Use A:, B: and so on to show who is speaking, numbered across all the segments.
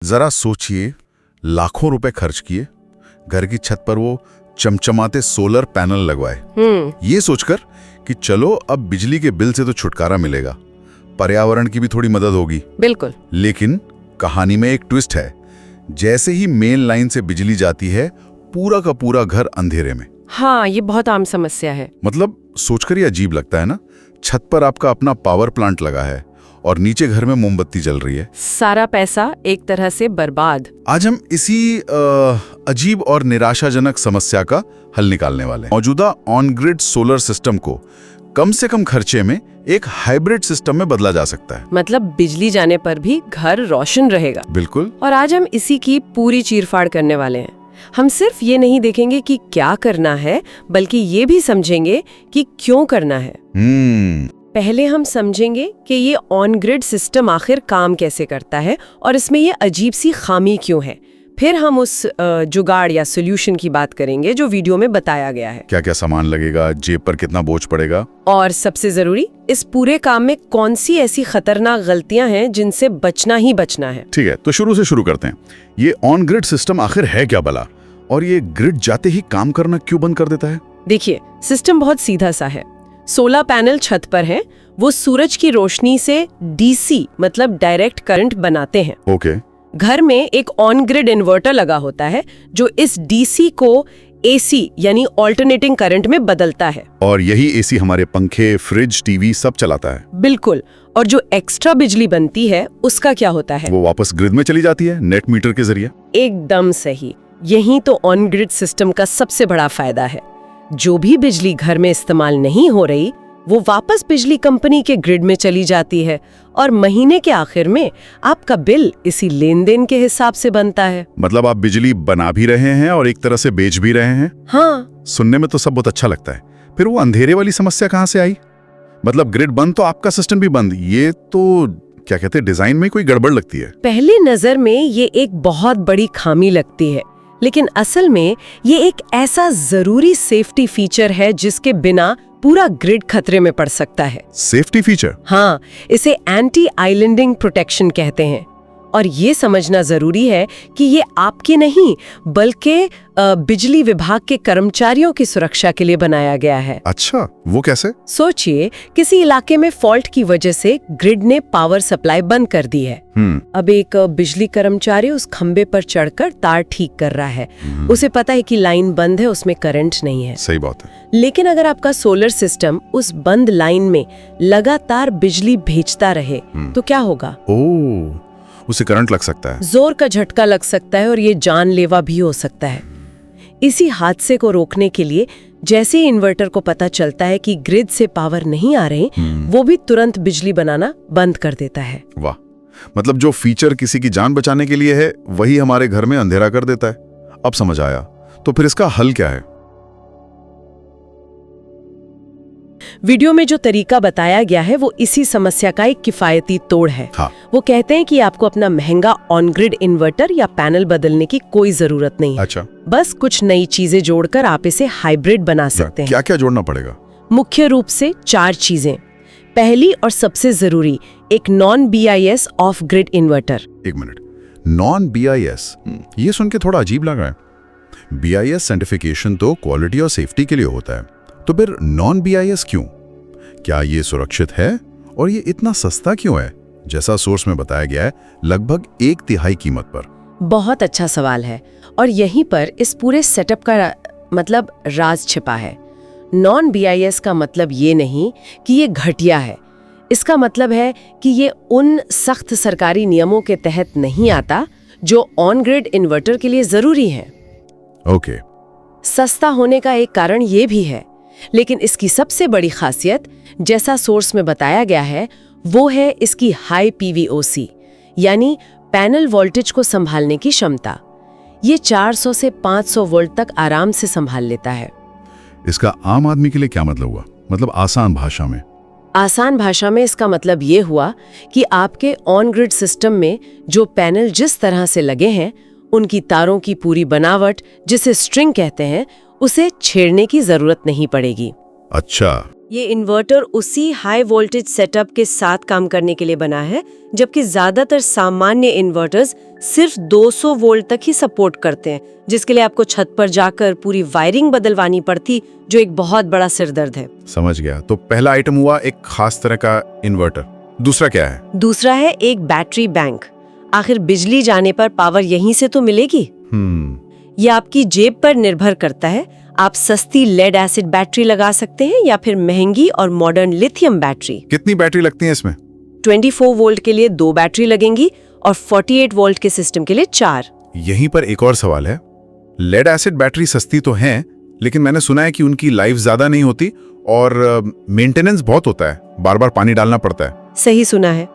A: जरा सोचिए, लाखों रुपए खर्च किए, घर की छत पर वो चमचमाते सोलर पैनल लगवाए, ये सोचकर कि चलो अब बिजली के बिल से तो छुटकारा मिलेगा, पर्यावरण की भी थोड़ी मदद होगी।
B: बिल्कुल।
A: लेकिन कहानी में एक ट्विस्ट है। जैसे ही मेन लाइन से बिजली जाती है, पूरा का पूरा घर अंधेरे में।
B: हाँ, ये बहुत आम समस्या है।
A: मतलब सोचकर ही अजीब लगता है ना। छत पर आपका अपना पावर प्लांट लगा है और नीचे घर में मोमबत्ती जल रही है।
B: सारा पैसा एक तरह से बर्बाद।
A: आज हम इसी अजीब और निराशाजनक समस्या का हल निकालने वाले हैं। मौजूदा ऑन ग्रिड सोलर सिस्टम को कम से कम खर्चे में एक हाइब्रिड सिस्टम में बदला जा सकता है।
B: मतलब बिजली जाने पर भी घर रोशन रहेगा।
A: बिल्कुल।
B: और आज हम इसी की पूरी चीरफाड़ करने वाले हैं। हम सिर्फ ये नहीं देखेंगे कि क्या करना है, बल्कि ये भी समझेंगे कि क्यों करना है। पहले हम समझेंगे कि ये ऑन ग्रिड सिस्टम आखिर काम कैसे करता है और इसमें ये अजीब सी खामी क्यों है। फिर हम उस जुगाड़ या सोल्यूशन की बात करेंगे जो वीडियो में बताया गया है।
A: क्या क्या सामान लगेगा, जेब पर कितना बोझ पड़ेगा,
B: और सबसे जरूरी, इस पूरे काम में कौन सी ऐसी खतरनाक गलतियां हैं जिनसे बचना ही बचना है।
A: ठीक है, तो शुरू से शुरू करते हैं। ये ऑन ग्रिड सिस्टम आखिर है क्या भला, और ये ग्रिड जाते ही काम करना क्यों बंद कर देता है?
B: देखिए, सिस्टम बहुत सीधा सा है। सोलर पैनल छत पर हैं, वो सूरज की रोशनी से डीसी मतलब डायरेक्ट करंट बनाते हैं।
A: ओके।
B: घर में एक ऑन ग्रिड इन्वर्टर लगा होता है जो इस डीसी को एसी यानी ऑल्टरनेटिंग करंट में बदलता है।
A: और यही एसी हमारे पंखे, फ्रिज, टीवी सब चलाता है।
B: बिल्कुल। और जो एक्स्ट्रा बिजली बनती है उसका क्या होता है?
A: वो वापस ग्रिड में चली जाती है नेट मीटर के जरिए।
B: एकदम सही। यही तो ऑन ग्रिड सिस्टम का सबसे बड़ा फायदा है। जो भी बिजली घर में इस्तेमाल नहीं हो रही, वो वापस बिजली कंपनी के ग्रिड में चली जाती है और महीने के आखिर में आपका बिल इसी लेन देन के हिसाब से बनता है।
A: मतलब आप बिजली बना भी रहे हैं और एक तरह से बेच भी रहे हैं।
B: हाँ।
A: सुनने में तो सब बहुत अच्छा लगता है। फिर वो अंधेरे वाली समस्या कहाँ से आई? मतलब ग्रिड बंद तो आपका सिस्टम भी बंद, ये तो क्या कहते हैं, डिजाइन में कोई गड़बड़ लगती है।
B: पहली नजर में ये एक बहुत बड़ी खामी लगती है, लेकिन असल में ये एक ऐसा जरूरी सेफ्टी फीचर है जिसके बिना पूरा ग्रिड खतरे में पड़ सकता है।
A: Safety feature?
B: हाँ, इसे एंटी आइलैंडिंग प्रोटेक्शन कहते हैं। और ये समझना जरूरी है कि ये आपके नहीं बल्कि बिजली विभाग के कर्मचारियों की सुरक्षा के लिए बनाया गया है।
A: अच्छा, वो कैसे?
B: सोचिए, किसी इलाके में फॉल्ट की वजह से ग्रिड ने पावर सप्लाई बंद कर दी है। अब एक बिजली कर्मचारी उस खंबे पर चढ़कर तार ठीक कर रहा है। उसे पता है कि लाइन बंद है, उसमें करंट नहीं है।
A: सही बात है।
B: लेकिन अगर आपका सोलर सिस्टम उस बंद लाइन में लगातार बिजली भेजता रहे तो क्या होगा?
A: उसे करंट लग सकता है,
B: जोर का झटका लग सकता है और ये जानलेवा भी हो सकता है। इसी हादसे को रोकने के लिए जैसे ही इन्वर्टर को पता चलता है कि ग्रिड से पावर नहीं आ रहे, वो भी तुरंत बिजली बनाना बंद कर देता है।
A: वाह, मतलब जो फीचर किसी की जान बचाने के लिए है, वही हमारे घर में अंधेरा कर देता है। अब समझ आया। तो फिर इसका हल क्या है?
B: वीडियो में जो तरीका बताया गया है वो इसी समस्या का एक किफायती तोड़ है।
A: हाँ।
B: वो कहते हैं कि आपको अपना महंगा ऑन ग्रिड इन्वर्टर या पैनल बदलने की कोई जरूरत नहीं।
A: अच्छा।
B: बस कुछ नई चीजें जोड़कर आप इसे हाइब्रिड बना सकते हैं।
A: क्या क्या जोड़ना पड़ेगा? मुख्य
B: रूप से 4 चीजें। पहली और सबसे जरूरी, एक non BIS of grid inverter.
A: एक मिनट, नॉन BIS, ये सुन के थोड़ा अजीब लग रहा है। BIS सर्टिफिकेशन तो क्वालिटी और सेफ्टी के लिए होता है, तो फिर नॉन BIS क्यों? क्या ये सुरक्षित है और ये इतना सस्ता क्यों है? जैसा सोर्स में बताया गया है, लगभग 1/3 कीमत पर।
B: बहुत अच्छा सवाल है और यहीं पर इस पूरे सेटअप का मतलब राज छिपा है। नॉन BIS का मतलब ये नहीं कि ये घटिया है। इसका मतलब है कि ये उन सख्त सरकारी नियमों के तहत नहीं आता जो ऑन ग्रिड इन्वर्टर के लिए जरूरी है।
A: ओके।
B: सस्ता होने का एक कारण ये भी है, लेकिन इसकी सबसे बड़ी खासियत, जैसा सोर्स में बताया गया है, वो है इसकी हाई PVOC यानी पैनल वोल्टेज को संभालने की क्षमता। ये 400 से 500 वोल्ट तक आराम से संभाल लेता है।
A: इसका आम आदमी के लिए क्या मतलब हुआ? मतलब आसान भाषा में?
B: आसान भाषा में इसका मतलब ये हुआ कि आपके ऑन ग्रिड सिस्टम में जो पैनल जिस तरह से लगे हैं, उनकी तारों की पूरी बनावट, जिसे स्ट्रिंग कहते हैं, उसे छेड़ने की जरूरत नहीं पड़ेगी।
A: अच्छा।
B: ये इन्वर्टर उसी हाई वोल्टेज सेटअप के साथ काम करने के लिए बना है, जबकि ज्यादातर सामान्य इन्वर्टर्स सिर्फ 200 वोल्ट तक ही सपोर्ट करते हैं, जिसके लिए आपको छत पर जाकर पूरी वायरिंग बदलवानी पड़ती, जो एक बहुत बड़ा सिरदर्द है।
A: समझ गया। तो पहला आइटम हुआ एक खास तरह का इन्वर्टर। दूसरा क्या है?
B: दूसरा है एक बैटरी बैंक। आखिर बिजली जाने पर पावर यहीं से तो मिलेगी। ये आपकी जेब पर निर्भर करता है। आप सस्ती लेड एसिड बैटरी लगा सकते हैं या फिर महंगी और मॉडर्न लिथियम बैटरी।
A: कितनी बैटरी लगती है इसमें?
B: 24 वोल्ट के लिए 2 बैटरी लगेंगी और 48 वोल्ट के सिस्टम के लिए 4।
A: यहीं पर एक और सवाल है। लेड एसिड बैटरी सस्ती तो है, लेकिन मैंने सुना है कि उनकी लाइफ ज्यादा नहीं होती और मेंटेनेंस बहुत होता है, बार बार पानी डालना पड़ता है।
B: सही सुना है।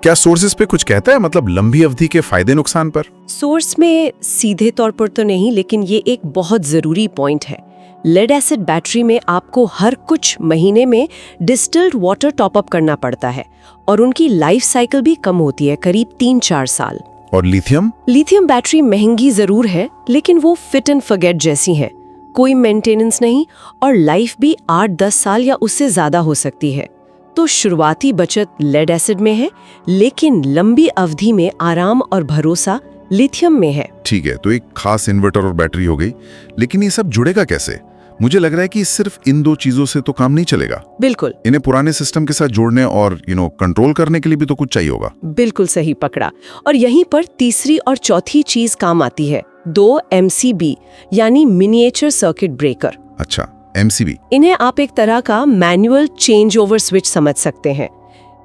A: क्या सोर्सेज पे कुछ कहता है, मतलब लंबी अवधि के फायदे नुकसान पर?
B: सोर्स में सीधे तौर पर तो नहीं, लेकिन ये एक बहुत जरूरी पॉइंट है। लेड एसिड बैटरी में आपको हर कुछ महीने में डिस्टिल्ड वाटर टॉप अप करना पड़ता है और उनकी लाइफ साइकिल भी कम होती है, करीब 3-4 साल।
A: और लिथियम
B: बैटरी महंगी जरूर है, लेकिन वो फिट एंड फॉरगेट जैसी है। कोई मेंटेनेंस नहीं और लाइफ भी 8-10 साल या उससे ज्यादा हो सकती है। तो शुरुआती बचत लेड एसिड में है, लेकिन लंबी अवधि में आराम और भरोसा लिथियम में है।
A: ठीक है, तो एक खास इन्वर्टर और बैटरी हो गई, लेकिन ये सब जुड़ेगा कैसे? मुझे लग रहा है कि सिर्फ इन 2 चीजों से तो काम नहीं चलेगा।
B: बिल्कुल।
A: इन्हें पुराने सिस्टम के साथ जोड़ने और कंट्रोल करने के लिए भी तो कुछ चाहिए होगा।
B: बिल्कुल सही पकड़ा। और यहीं पर तीसरी और चौथी चीज काम आती है, 2 MCB यानी मिनिएचर सर्किट ब्रेकर।
A: अच्छा, MCB।
B: इन्हें आप एक तरह का मैनुअल चेंज ओवर स्विच समझ सकते हैं।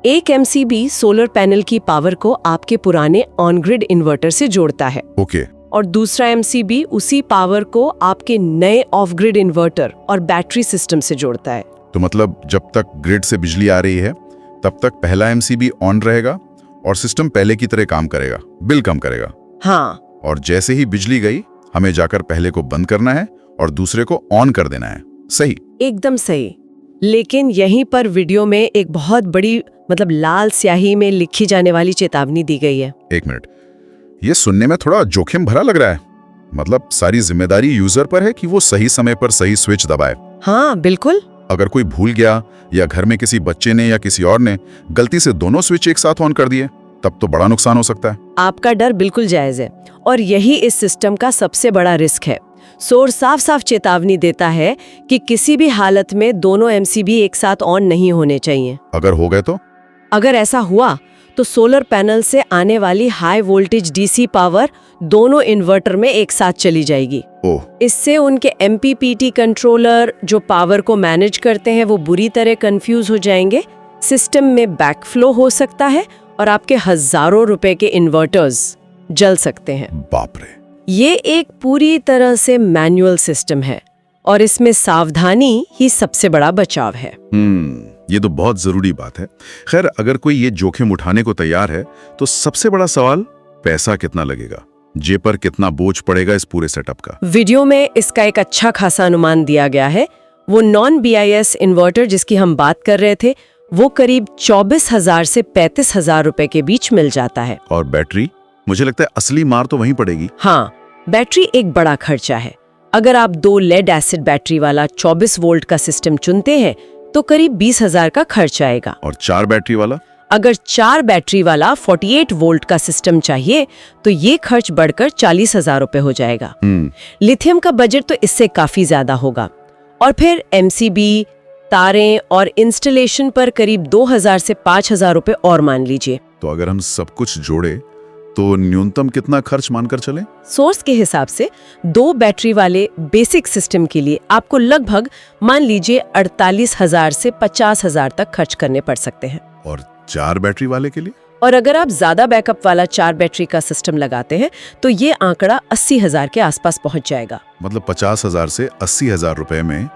B: एक MCB सोलर पैनल की पावर को आपके पुराने ऑन ग्रिड इन्वर्टर से जोड़ता है।
A: ओके।
B: और दूसरा MCB उसी पावर को आपके नए ऑफ ग्रिड इन्वर्टर और बैटरी सिस्टम से जोड़ता है।
A: तो मतलब जब तक ग्रिड से बिजली आ रही है, तब तक पहला MCB ऑन रहेगा और सिस्टम पहले की तरह काम करेगा, बिल कम करेगा।
B: हाँ।
A: और जैसे ही बिजली गई, हमें जाकर पहले को बंद करना है और दूसरे को ऑन कर देना है। सही?
B: एकदम सही। लेकिन यहीं पर वीडियो में एक बहुत बड़ी, मतलब लाल स्याही में लिखी जाने वाली चेतावनी दी गई है।
A: एक मिनट, ये सुनने में थोड़ा जोखिम भरा लग रहा है। मतलब सारी जिम्मेदारी यूजर पर है कि वो सही समय पर सही स्विच दबाए।
B: हाँ बिल्कुल।
A: अगर कोई भूल गया या घर में किसी बच्चे ने या किसी और ने गलती से दोनों स्विच एक साथ ऑन कर दिए, तब तो बड़ा नुकसान हो सकता है।
B: आपका डर बिल्कुल जायज है और यही इस सिस्टम का सबसे बड़ा रिस्क है। सोर्स साफ साफ चेतावनी देता है कि किसी भी हालत में दोनों MCB एक साथ ऑन नहीं होने चाहिए।
A: अगर हो गए तो? अगर
B: ऐसा हुआ तो सोलर पैनल से आने वाली हाई वोल्टेज DC पावर दोनों इन्वर्टर में एक साथ चली जाएगी।
A: ओह।
B: इससे उनके MPPT कंट्रोलर जो पावर को मैनेज करते हैं वो बुरी तरह कंफ्यूज हो जाएंगे, सिस्टम में बैकफ्लो हो सकता है और आपके हजारों रुपए के इन्वर्टर्स जल सकते हैं।
A: बाप रे।
B: ये एक पूरी तरह से मैनुअल सिस्टम है और इसमें सावधानी ही सबसे बड़ा बचाव है।
A: ये तो बहुत जरूरी बात है। खैर, अगर कोई ये जोखिम उठाने को तैयार है, तो सबसे बड़ा सवाल पैसा कितना लगेगा, जेब पर कितना बोझ पड़ेगा इस पूरे सेटअप का।
B: वीडियो में इसका एक अच्छा खासा अनुमान दिया गया है। वो नॉन BIS इन्वर्टर जिसकी हम बात कर रहे थे, वो करीब 24,000 से 35,000 रुपए के बीच मिल जाता है।
A: और बैटरी? मुझे लगता है असली मार तो वहीं पड़ेगी।
B: हाँ, बैटरी एक बड़ा खर्चा है। अगर आप 2 लेड एसिड बैटरी वाला 24 वोल्ट का सिस्टम चुनते हैं तो करीब 20,000 का खर्च आएगा।
A: और 4 बैटरी वाला?
B: अगर 4 बैटरी वाला 48 वोल्ट का सिस्टम चाहिए तो ये खर्च बढ़कर 40,000 रुपए हो जाएगा। लिथियम का बजट तो इससे काफी ज्यादा होगा। और फिर MCB, तारें और इंस्टॉलेशन पर करीब 2,000 से 5,000 रुपए और मान लीजिए।
A: तो अगर हम सब कुछ जोड़े तो न्यूनतम कितना खर्च मानकर चले?
B: सोर्स के हिसाब से 2 बैटरी वाले बेसिक सिस्टम के लिए आपको लगभग मान लीजिए 48,000 से 50,000 तक खर्च करने पड़ सकते हैं।
A: और 4 बैटरी वाले के लिए?
B: और अगर आप ज्यादा बैकअप वाला 4 बैटरी का सिस्टम लगाते हैं तो ये आंकड़ा 80,000 के आसपास पहुंच जाएगा।
A: मतलब 50,000 से 80,000 रुपए में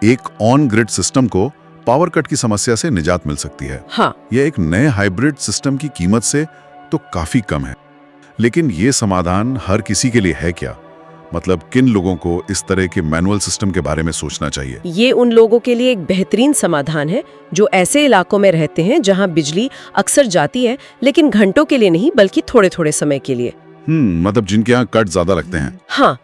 A: एक ऑन ग्रिड सिस्टम को पावर कट की समस्या से निजात मिल सकती है।
B: हाँ।
A: यह एक नए हाइब्रिड सिस्टम की कीमत से तो काफी कम है। लेकिन ये समाधान हर किसी के लिए है क्या? मतलब किन लोगों को इस तरह के मैनुअल सिस्टम के बारे में सोचना चाहिए?
B: ये उन लोगों के लिए एक बेहतरीन समाधान है जो ऐसे इलाकों में रहते हैं जहां बिजली अक्सर जाती है, लेकिन घंटों के लिए नहीं बल्कि थोड़े थोड़े समय के लिए।
A: मतलब जिनके यहाँ कट ज्यादा लगते हैं।
B: हाँ,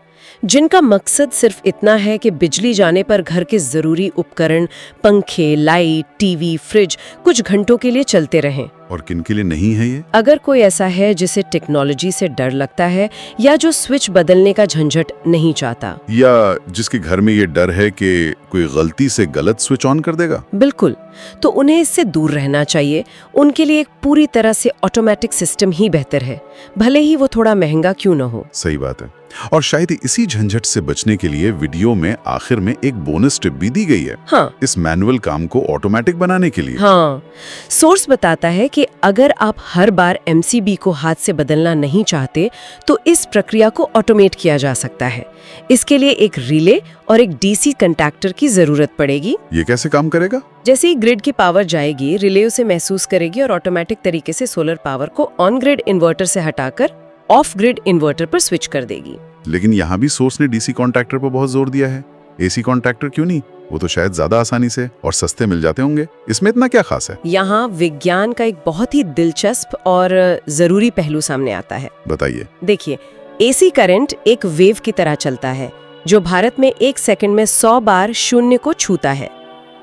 B: जिनका मकसद सिर्फ इतना है कि बिजली जाने पर घर के जरूरी उपकरण, पंखे, लाइट, टीवी, फ्रिज कुछ घंटों के लिए चलते रहें।
A: और किन के लिए नहीं है ये?
B: अगर कोई ऐसा है जिसे टेक्नोलॉजी से डर लगता है या जो स्विच बदलने का झंझट नहीं चाहता,
A: या जिसके घर में ये डर है कि कोई गलती से गलत स्विच ऑन कर देगा।
B: बिल्कुल, तो उन्हें इससे दूर रहना चाहिए। उनके लिए एक पूरी तरह से ऑटोमेटिक सिस्टम ही बेहतर है, भले ही वो थोड़ा महंगा क्यों न हो।
A: सही बात है। और शायद इसी झंझट से बचने के लिए वीडियो में आखिर में एक बोनस टिप भी दी गई है।
B: हाँ,
A: इस मैनुअल काम को ऑटोमेटिक बनाने के लिए।
B: हाँ, सोर्स बताता है कि अगर आप हर बार MCB को हाथ से बदलना नहीं चाहते तो इस प्रक्रिया को ऑटोमेट किया जा सकता है। इसके लिए एक रिले और एक DC कंटैक्टर की जरूरत पड़ेगी।
A: ये कैसे काम करेगा?
B: जैसे ही ग्रिड की पावर जाएगी, रिले उसे महसूस करेगी और ऑटोमेटिक तरीके से सोलर पावर को ऑन ग्रिड इन्वर्टर से हटाकर ऑफ ग्रिड इन्वर्टर पर स्विच कर देगी।
A: लेकिन यहाँ भी सोर्स ने DC कॉन्टैक्टर पर बहुत जोर दिया है। AC कॉन्टैक्टर क्यों नहीं? वो तो शायद ज्यादा आसानी से और सस्ते मिल जाते होंगे। इसमें इतना क्या खास है?
B: यहाँ विज्ञान का एक बहुत ही दिलचस्प और जरूरी पहलू सामने आता है।
A: बताइए।
B: देखिए, AC करंट एक वेव की तरह चलता है जो भारत में 1 सेकंड में 100 बार शून्य को छूता है।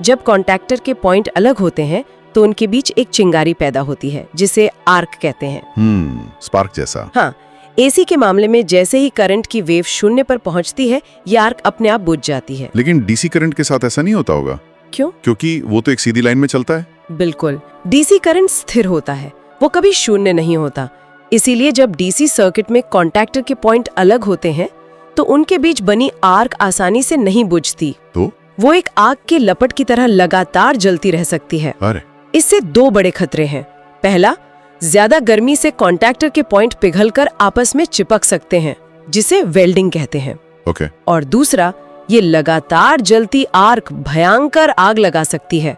B: जब कॉन्टैक्टर के पॉइंट अलग होते हैं तो उनके बीच एक चिंगारी पैदा होती है जिसे आर्क कहते हैं।
A: स्पार्क जैसा।
B: हाँ, AC के मामले में जैसे ही करंट की वेव शून्य पर पहुंचती है, ये आर्क अपने आप बुझ जाती है।
A: लेकिन DC करंट के साथ ऐसा नहीं होता होगा?
B: क्यों?
A: क्योंकि वो तो एक सीधी लाइन में चलता है।
B: बिल्कुल, DC करंट स्थिर होता है, वो कभी शून्य नहीं होता। इसीलिए जब DC सर्किट में कॉन्टैक्टर के पॉइंट अलग होते हैं तो उनके बीच बनी आर्क आसानी से नहीं बुझती।
A: तो
B: वो एक आग के लपट की तरह लगातार जलती रह सकती है।
A: अरे,
B: इससे 2 बड़े खतरे हैं। पहला, ज्यादा गर्मी से कॉन्टैक्टर के पॉइंट पिघलकर आपस में चिपक सकते हैं, जिसे वेल्डिंग कहते हैं।
A: ओके।
B: और दूसरा, ये लगातार जलती आर्क भयंकर आग लगा सकती है।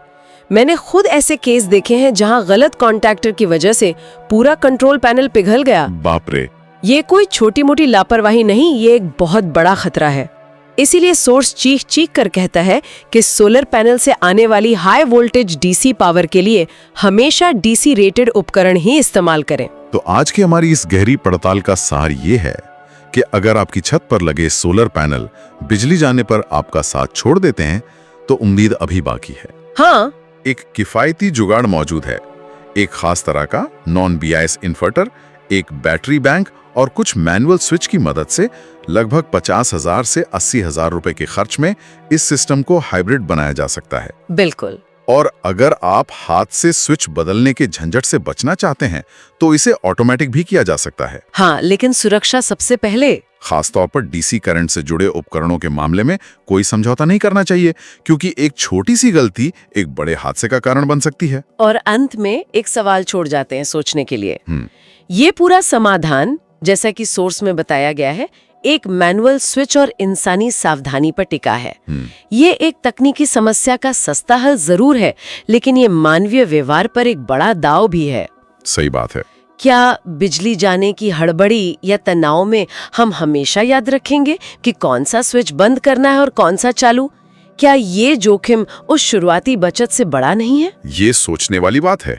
B: मैंने खुद ऐसे केस देखे हैं जहां गलत कॉन्टैक्टर की वजह से पूरा कंट्रोल पैनल पिघल गया।
A: बाप रे।
B: ये कोई छोटी मोटी लापरवाही नहीं, ये एक बहुत बड़ा खतरा है। इसीलिए सोर्स चीख चीख कर कहता है कि सोलर पैनल से आने वाली हाई वोल्टेज DC पावर के लिए हमेशा DC रेटेड उपकरण ही इस्तेमाल करें।
A: तो आज की हमारी इस गहरी पड़ताल का सार ये है कि अगर आपकी छत पर लगे सोलर पैनल बिजली जाने पर आपका साथ छोड़ देते हैं तो उम्मीद अभी बाकी है।
B: हाँ,
A: एक किफायती जुगाड़ मौजूद है। एक खास तरह का नॉन BIS इन्वर्टर, एक बैटरी बैंक और कुछ मैनुअल स्विच की मदद से लगभग 50,000 से 80,000 रुपए के खर्च में इस सिस्टम को हाइब्रिड बनाया जा सकता है।
B: बिल्कुल।
A: और अगर आप हाथ से स्विच बदलने के झंझट से बचना चाहते हैं तो इसे ऑटोमेटिक भी किया जा सकता है।
B: हाँ, लेकिन सुरक्षा सबसे पहले।
A: खासतौर पर DC करंट से जुड़े उपकरणों के मामले में कोई समझौता नहीं करना चाहिए, क्योंकि एक छोटी सी गलती एक बड़े हादसे का कारण बन सकती है।
B: और अंत में एक सवाल छोड़ जाते हैं सोचने के लिए। ये पूरा समाधान, जैसा कि सोर्स में बताया गया है, एक मैनुअल स्विच और इंसानी सावधानी पर टिका है। ये एक तकनीकी समस्या का सस्ता हल जरूर है, लेकिन ये मानवीय व्यवहार पर एक बड़ा दाव भी है।
A: सही बात है।
B: क्या बिजली जाने की हड़बड़ी या तनाव में हम हमेशा याद रखेंगे कि कौन सा स्विच बंद करना है और कौन सा चालू? क्या ये जोखिम उस शुरुआती बचत से बड़ा नहीं है?
A: ये सोचने वाली बात है।